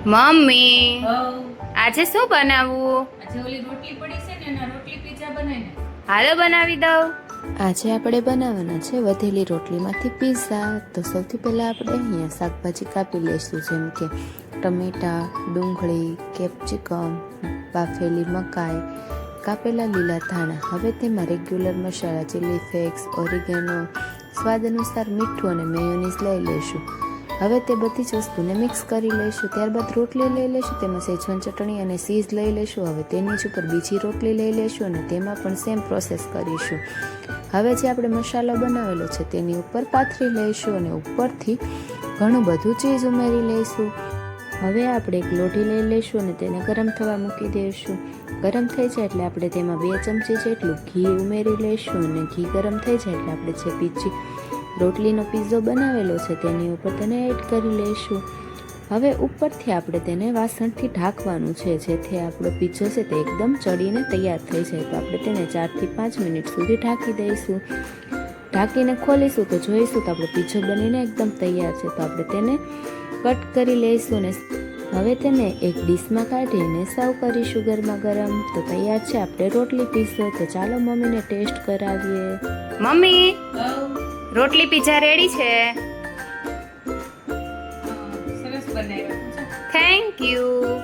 Mummy હવ આજે શું બનાવવું? આજે ઓલી રોટલી પડી છે ને એના રોટલી પીઝા બનાવીને. હાલો બનાવી દઉં. આજે આપણે બનાવવાના છે વધેલી રોટલીમાંથી પીઝા. તો સૌથી પહેલાં આપણે અહીંયા શાકભાજી કાપી લઈશું, જેમ કે ટમેટાં, ડુંગળી, કેપ્સિકમ, બાફેલી મકાઈ, કાપેલા લીલા ધાણા. હવે તેમાં રેગ્યુલર મસાલા, ચીલી ફ્લેક્સ, ઓરિગેનો, સ્વાદ અનુસાર મીઠું અને મેયોનીઝ લઈ લઈશું. હવે તે બધી જ વસ્તુને મિક્સ કરી લઈશું. ત્યારબાદ રોટલી લઈ લઈશું, તેમાં સેજવાન ચટણી અને ચીઝ લઈ લઈશું. હવે તેની જ ઉપર બીજી રોટલી લઈ લઈશું અને તેમાં પણ સેમ પ્રોસેસ કરીશું. હવે જે આપણે મસાલો બનાવેલો છે તેની ઉપર પાથરી લઈશું અને ઉપરથી ઘણું બધું ચીઝ ઉમેરી લઈશું. હવે આપણે એક લોઢી લઈ લઈશું અને તેને ગરમ થવા મૂકી દઈશું. ગરમ થઈ જાય એટલે આપણે તેમાં 2 ચમચી જેટલું ઘી ઉમેરી લઈશું અને ઘી ગરમ થઈ જાય એટલે આપણે જે બીજી રોટલીનો પીઝો બનાવેલો છે તેની ઉપર તેને એડ કરી લઈશું. હવે ઉપરથી આપણે તેને વાસણથી ઢાંકવાનું છે, જેથી આપણો પીઝો છે તે એકદમ ચડીને તૈયાર થઈ જાય. તો આપણે તેને 4 થી 5 મિનિટ સુધી ઢાંકી દઈશું. ઢાંકીને ખોલીશું તો જોઈશું તો આપણો પીઝો બનીને એકદમ તૈયાર છે. તો આપણે તેને કટ કરી લઈશું અને હવે તેને એક ડીશમાં કાઢીને સર્વ કરીશું ગરમા ગરમ. તો તૈયાર છે આપણે રોટલી પીઝો. તો ચાલો મમ્મીને ટેસ્ટ કરાવીએ. મમ્મી હવ રોટલી પીઝા રેડી છે. સરસ બનાવ્યો છે. Thank you.